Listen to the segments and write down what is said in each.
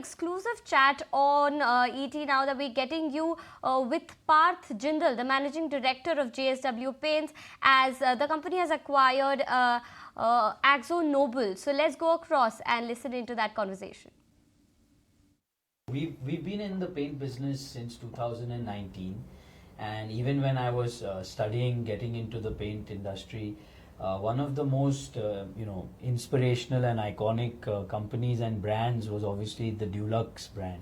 exclusive chat on ET now that we're getting you with Parth Jindal, the Managing Director of JSW Paints, as the company has acquired AkzoNobel. So let's go across and listen into that conversation. We've been in the paint business since 2019, and even when I was studying, getting into the paint industry, one of the most inspirational and iconic companies and brands was obviously the Dulux brand,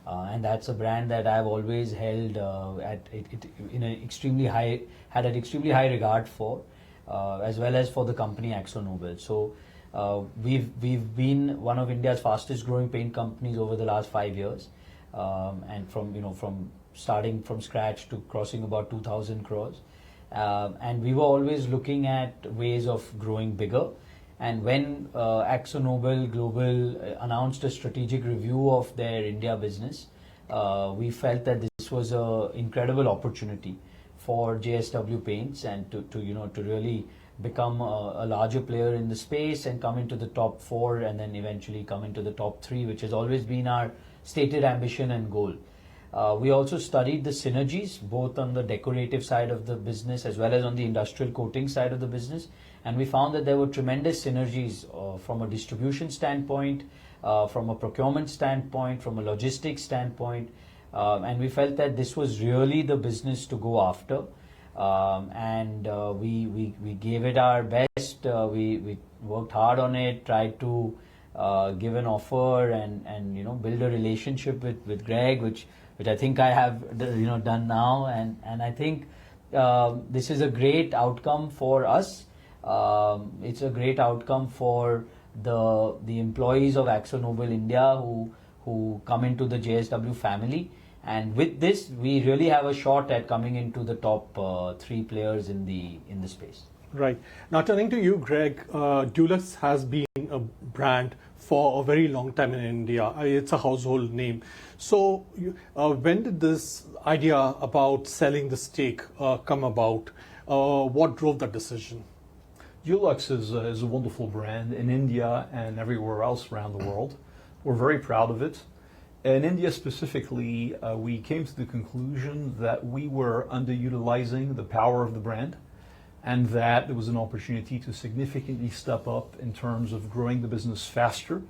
and that's a brand that I've always held in an extremely high regard for, as well as for the company AkzoNobel. So we've been one of India's fastest growing paint companies over the last 5 years, and from starting from scratch to crossing about 2,000 crores. And we were always looking at ways of growing bigger. And when AkzoNobel Global announced a strategic review of their India business, we felt that this was an incredible opportunity for JSW Paints and to really become a larger player in the space and come into the top 4 and then eventually come into the top 3, which has always been our stated ambition and goal. We also studied the synergies both on the decorative side of the business as well as on the industrial coating side of the business, and we found that there were tremendous synergies from a distribution standpoint, from a procurement standpoint, from a logistics standpoint, and we felt that this was really the business to go after. We gave it our best. We worked hard on it, tried to give an offer and build a relationship with Greg, which I think I have done now, and I think this is a great outcome for us. It's a great outcome for the employees of AkzoNobel India who come into the JSW family, and with this we really have a shot at coming into the top 3 players in the space. Right. Now turning to you, Greg, Dulux has been a brand for a very long time in India. It's a household name. So when did this idea about selling the stake come about? What drove that decision? Dulux is a wonderful brand in India and everywhere else around the world. We're very proud of it. In India specifically, we came to the conclusion that we were underutilizing the power of the brand, and that there was an opportunity to significantly step up in terms of growing the business faster,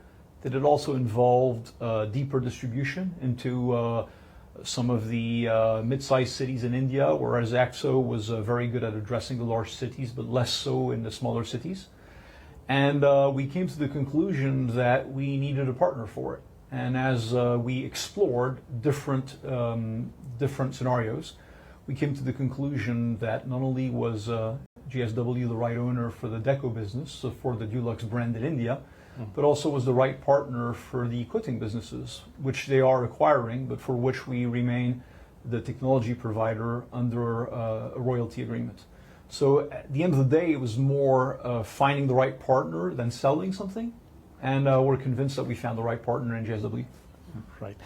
that it also involved deeper distribution into some of the mid-sized cities in India, whereas Akzo was very good at addressing the large cities, but less so in the smaller cities. And we came to the conclusion that we needed a partner for it. And as we explored different scenarios, we came to the conclusion that not only was JSW the right owner for the deco business, so for the Dulux brand in India, but also was the right partner for the coating businesses, which they are acquiring, but for which we remain the technology provider under a royalty agreement. So at the end of the day, it was more finding the right partner than selling something, and we're convinced that we found the right partner in JSW. Right.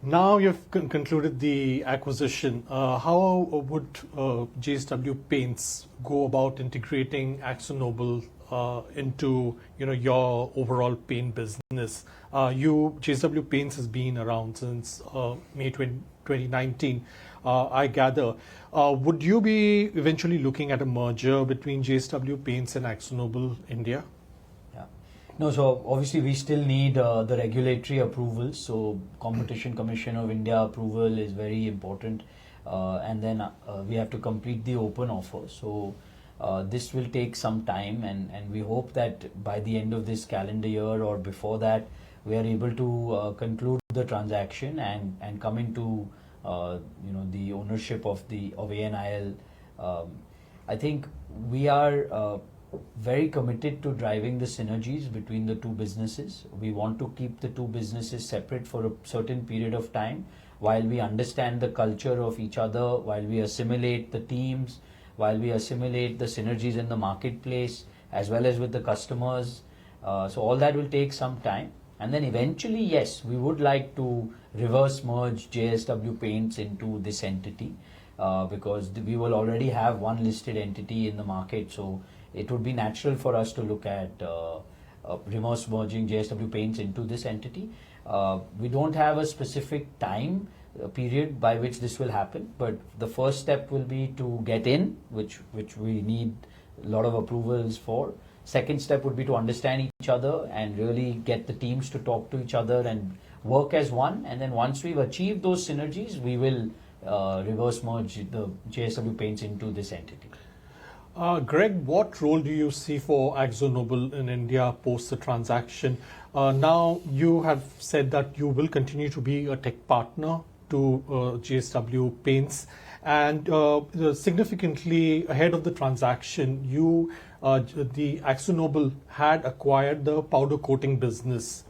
Now you've concluded the acquisition. How would JSW Paints go about integrating AkzoNobel into your overall paint business? JSW Paints has been around since May 2019, I gather. Would you be eventually looking at a merger between JSW Paints and AkzoNobel India? No, so obviously we still need the regulatory approvals. So Competition Commission of India approval is very important, and then we have to complete the open offer. So this will take some time, and we hope that by the end of this calendar year or before that, we are able to conclude the transaction and come into the ownership of ANIL. I think we are very committed to driving the synergies between the 2 businesses. We want to keep the 2 businesses separate for a certain period of time while we understand the culture of each other, while we assimilate the teams, while we assimilate the synergies in the marketplace as well as with the customers. So all that will take some time, and then eventually, yes, we would like to reverse merge JSW Paints into this entity, because we will already have one listed entity in the market. So it would be natural for us to look at reverse merging JSW Paints into this entity. We don't have a specific time period by which this will happen, but the first step will be to get in, which we need a lot of approvals for. Second step would be to understand each other and really get the teams to talk to each other and work as one. And then once we've achieved those synergies, we will reverse merge the JSW Paints into this entity. Greg, what role do you see for AkzoNobel in India post the transaction? Now, you have said that you will continue to be a tech partner to JSW Paints, and significantly ahead of the transaction, the AkzoNobel had acquired the powder coating business,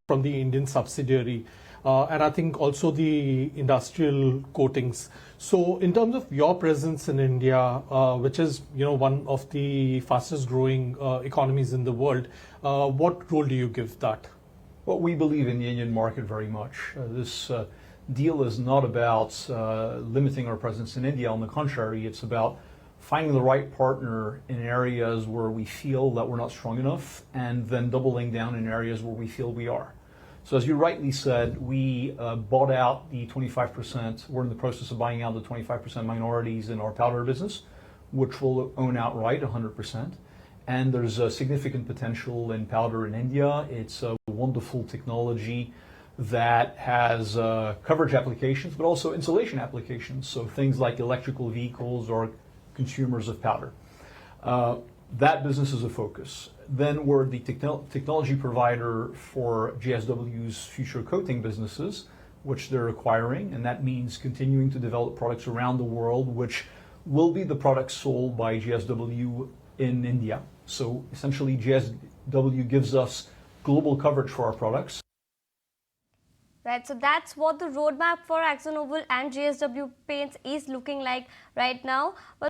from the Indian subsidiary, and I think also the industrial coatings. So, in terms of your presence in India, which is one of the fastest growing economies in the world, what role do you give that? Well, we believe in the Indian market very much. This deal is not about limiting our presence in India. On the contrary, it's about finding the right partner in areas where we feel that we're not strong enough, and then doubling down in areas where we feel we are. So as you rightly said, we bought out the 25%, we're in the process of buying out the 25% minorities in our powder business, which we'll own outright 100%. And there's a significant potential in powder in India. It's a wonderful technology that has coverage applications, but also insulation applications. So things like electrical vehicles or consumers of powder. That business is a focus. Then we're the technology provider for JSW's future coating businesses, which they're acquiring, and that means continuing to develop products around the world, which will be the products sold by JSW in India. So essentially, JSW gives us global coverage for our products. Right, so that's what the roadmap for AkzoNobel and JSW Paints is looking like right now. Well,